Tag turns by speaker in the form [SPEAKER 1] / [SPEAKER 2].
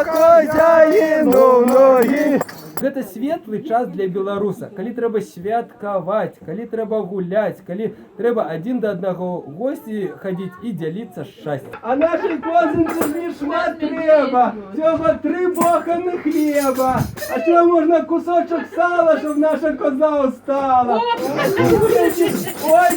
[SPEAKER 1] хозяїну ноги.
[SPEAKER 2] Гэта светлы час для беларуса, калі трэба святкаваць, калі трэба гуляць, калі трэба адзін да аднаго госці хадзіць і дзяліцца шчасцем. А нашай козынцы не шмат трэба, всього 3 боханы хлеба. А що можна кусочок сала, щоб наша коза устала? Ой,